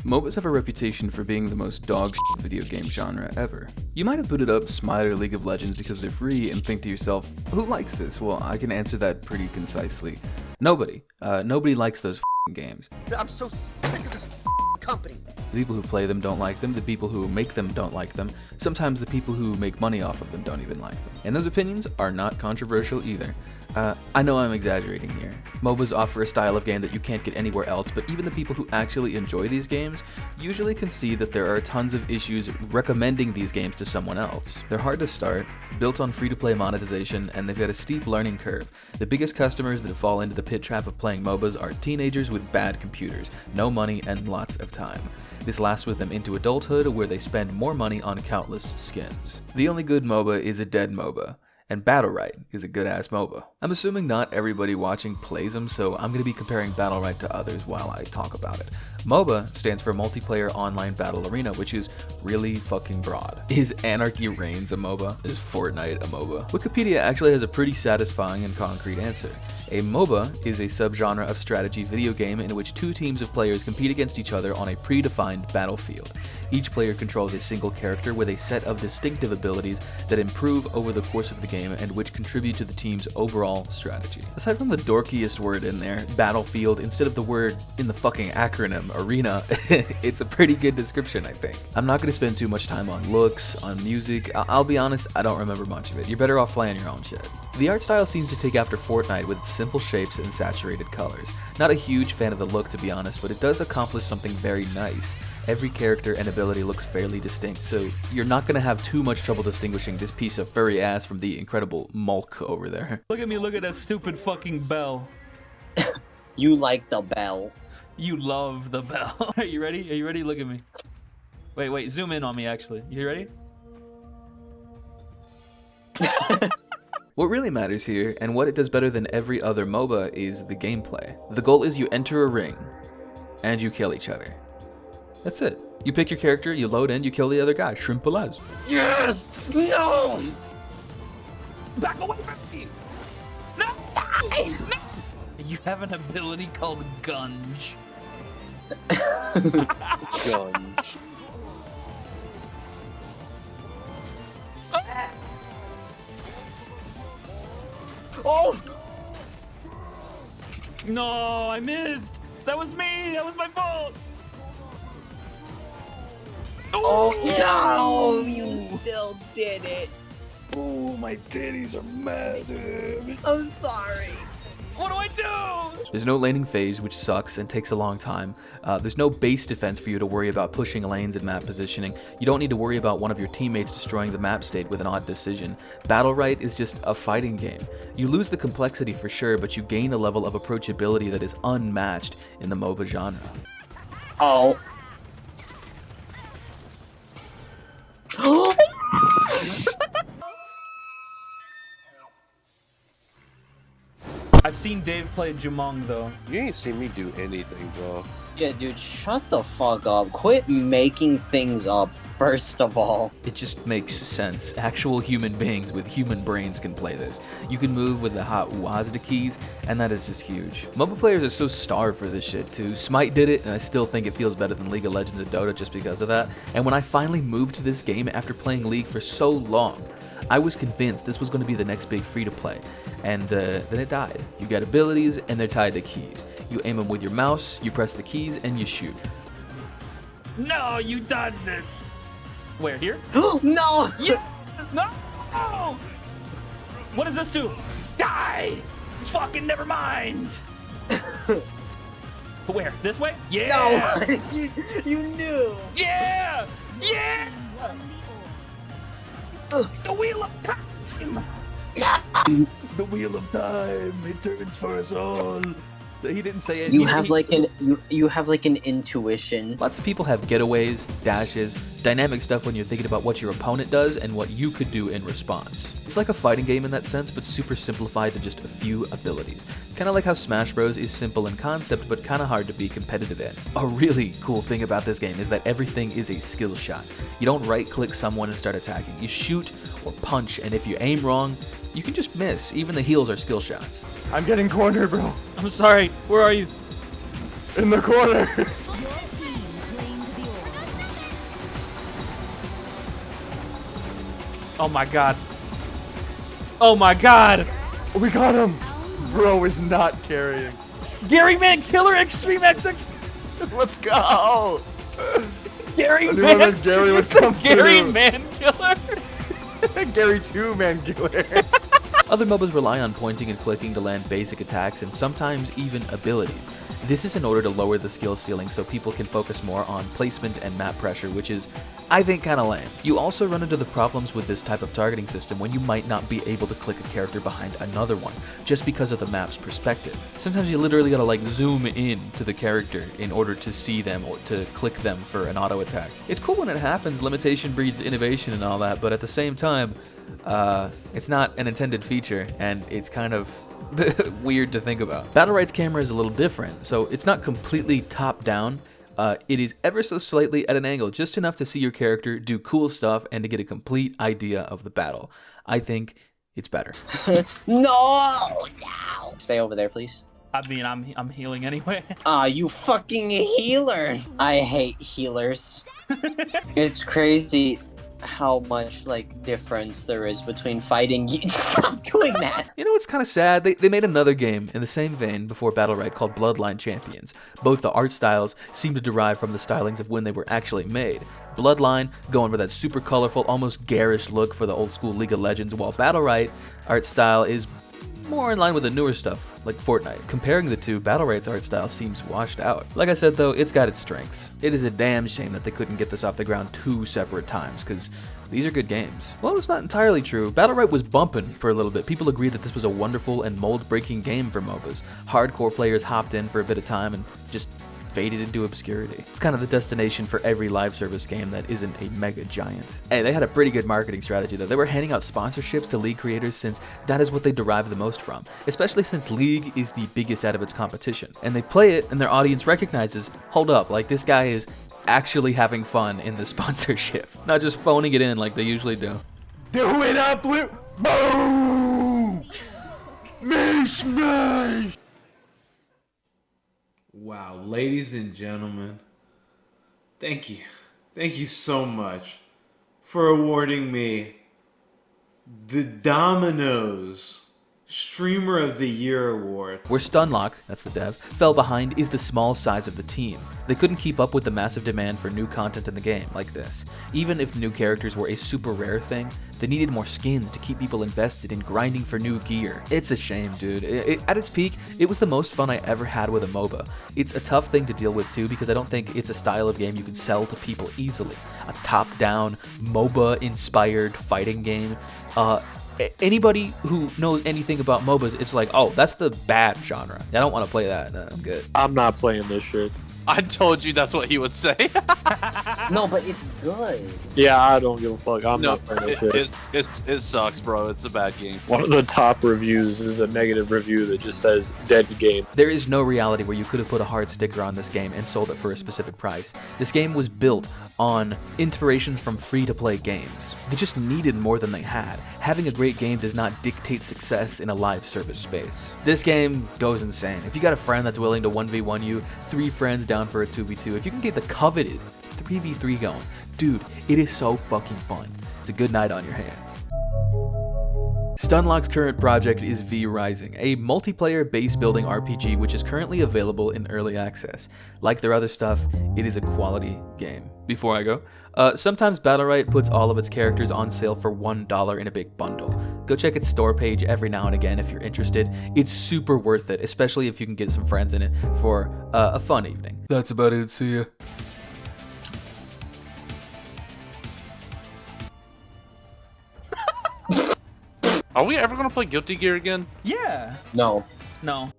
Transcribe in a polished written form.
MOBAs have a reputation for being the most dog shit video game genre ever. You might have booted up Smite or League of Legends because they're free and think to yourself, who likes this? Well, I can answer that pretty concisely. Nobody. Nobody likes those games. I'm so sick of this company. The people who play them don't like them, the people who make them don't like them, sometimes the people who make money off of them don't even like them. And those opinions are not controversial either. I know I'm exaggerating here. MOBAs offer a style of game that you can't get anywhere else, but even the people who actually enjoy these games usually can see that there are tons of issues recommending these games to someone else. They're hard to start, built on free-to-play monetization, and they've got a steep learning curve. The biggest customers that fall into the pit trap of playing MOBAs are teenagers with bad computers, no money, and lots of time. This lasts with them into adulthood, where they spend more money on countless skins. The only good MOBA is a dead MOBA. And Battlerite is a good-ass MOBA. I'm assuming not everybody watching plays them, so I'm going to be comparing Battlerite to others while I talk about it. MOBA stands for Multiplayer Online Battle Arena, which is really fucking broad. Is Anarchy Reigns a MOBA? Is Fortnite a MOBA? Wikipedia actually has a pretty satisfying and concrete answer. A MOBA is a subgenre of strategy video game in which two teams of players compete against each other on a predefined battlefield. Each player controls a single character with a set of distinctive abilities that improve over the course of the game and which contribute to the team's overall strategy. Aside from the dorkiest word in there, battlefield, instead of the word in the fucking acronym, arena, it's a pretty good description, I think. I'm not going to spend too much time on looks, on music. I'll be honest, I don't remember much of it. You're better off playing your own shit. The art style seems to take after Fortnite with its simple shapes and saturated colors. Not a huge fan of the look, to be honest, but it does accomplish something very nice. Every character and ability looks fairly distinct, so you're not going to have too much trouble distinguishing this piece of furry ass from the incredible Mulk over there. Look at me, look at that stupid fucking bell. You like the bell. You love the bell. Are you ready? Are you ready? Look at me. Wait, zoom in on me, actually. You ready? What really matters here, and what it does better than every other MOBA, is the gameplay. The goal is you enter a ring, and you kill each other. That's it. You pick your character, you load in, you kill the other guy. Shrimple as. Yes! No! Back away from me! No! No! You have an ability called Gunge. Gunge. Oh! No, I missed! That was me! That was my fault! Oh no! You still did it! Oh, my titties are massive! I'm sorry! What do I do? There's no laning phase, which sucks and takes a long time. There's no base defense for you to worry about pushing lanes and map positioning. You don't need to worry about one of your teammates destroying the map state with an odd decision. Battlerite is just a fighting game. You lose the complexity for sure, but you gain a level of approachability that is unmatched in the MOBA genre. Oh. I've seen Dave play Jumong, though. You ain't seen me do anything, bro. Yeah, dude, shut the fuck up. Quit making things up, first of all. It just makes sense. Actual human beings with human brains can play this. You can move with the hot WASD keys, and that is just huge. MOBA players are so starved for this shit too. Smite did it, and I still think it feels better than League of Legends and Dota just because of that. And when I finally moved to this game after playing League for so long, I was convinced this was going to be the next big free-to-play. And then it died. You got abilities, and they're tied to keys. You aim them with your mouse, you press the keys, and you shoot. No, you done it. Where, here? No! Yeah! No! What does this do? Die! Fucking never mind! Where? This way? Yeah! No! you knew! Yeah! Yeah! The wheel of time! The wheel of time, it turns for us all. He didn't say it. You have like an intuition. Lots of people have getaways, dashes, dynamic stuff when you're thinking about what your opponent does and what you could do in response. It's like a fighting game in that sense, but super simplified to just a few abilities. Kind of like how Smash Bros is simple in concept, but kind of hard to be competitive in. A really cool thing about this game is that everything is a skill shot. You don't right-click someone and start attacking. You shoot or punch, and if you aim wrong, you can just miss. Even the heals are skill shots. I'm getting cornered, bro. I'm sorry. Where are you? In the corner. Oh my god. Oh my god. We got him. Bro is not carrying. Gary Man Killer Extreme XX. Let's go. Gary I knew Man. that Gary would You said come Gary through. Man Killer. Gary 2 man killer. Other MOBAs rely on pointing and clicking to land basic attacks and sometimes even abilities. This is in order to lower the skill ceiling so people can focus more on placement and map pressure, which is, I think, kinda lame. You also run into the problems with this type of targeting system when you might not be able to click a character behind another one, just because of the map's perspective. Sometimes you literally gotta like zoom in to the character in order to see them or to click them for an auto attack. It's cool when it happens, limitation breeds innovation and all that, but at the same time, it's not an intended feature, and it's kind of weird to think about. Battlerite's camera is a little different, so it's not completely top down. It is ever so slightly at an angle, just enough to see your character do cool stuff and to get a complete idea of the battle. I think it's better. No! Stay over there, please. I mean, I'm healing anyway. You fucking healer! I hate healers. It's crazy how much like difference there is between fighting you. Stop doing that. You know what's kind of sad? They made another game in the same vein before Battlerite called Bloodline Champions. Both the art styles seem to derive from the stylings of when they were actually made. Bloodline going for that super colorful, almost garish look for the old school League of Legends, while Battlerite art style is more in line with the newer stuff, like Fortnite. Comparing the two, Battlerite's art style seems washed out. Like I said though, it's got its strengths. It is a damn shame that they couldn't get this off the ground 2 separate times, because these are good games. Well, it's not entirely true. Battlerite was bumping for a little bit. People agreed that this was a wonderful and mold-breaking game for MOBAs. Hardcore players hopped in for a bit of time and just faded into obscurity. It's kind of the destination for every live service game that isn't a mega giant. Hey, they had a pretty good marketing strategy though. They were handing out sponsorships to League creators since that is what they derive the most from, especially since League is the biggest out of its competition. And they play it and their audience recognizes, hold up, like this guy is actually having fun in the sponsorship, not just phoning it in like they usually do. Do it up, blue. Boom! Mish mash! Wow, ladies and gentlemen, thank you so much for awarding me the Domino's Streamer of the Year award. Where Stunlock, that's the dev, fell behind is the small size of the team. They couldn't keep up with the massive demand for new content in the game, like this. Even if new characters were a super rare thing, they needed more skins to keep people invested in grinding for new gear. It's a shame, dude. At its peak, it was the most fun I ever had with a MOBA. It's a tough thing to deal with too, because I don't think it's a style of game you can sell to people easily. A top-down, MOBA-inspired fighting game. Anybody who knows anything about MOBAs, it's like, oh, that's the bad genre. I don't want to play that. No, I'm good. I'm not playing this shit. I told you that's what he would say. No, but it's good. Yeah, I don't give a fuck. I'm No, not playing this shit. it sucks, bro. It's a bad game. One of the top reviews is a negative review that just says dead game. There is no reality where you could have put a hard sticker on this game and sold it for a specific price. This game was built on inspirations from free-to-play games. They just needed more than they had. Having a great game does not dictate success in a live service space. This game goes insane. If you got a friend that's willing to 1v1 you, 3 friends down for a 2v2, if you can get the coveted 3v3 going, dude, it is so fucking fun. It's a good night on your hands. Stunlock's current project is V Rising, a multiplayer base-building RPG which is currently available in early access. Like their other stuff, it is a quality game. Before I go, sometimes Battlerite puts all of its characters on sale for $1 in a big bundle. Go check its store page every now and again if you're interested. It's super worth it, especially if you can get some friends in it for a fun evening. That's about it. See ya. Are we ever gonna play Guilty Gear again? Yeah. No. No.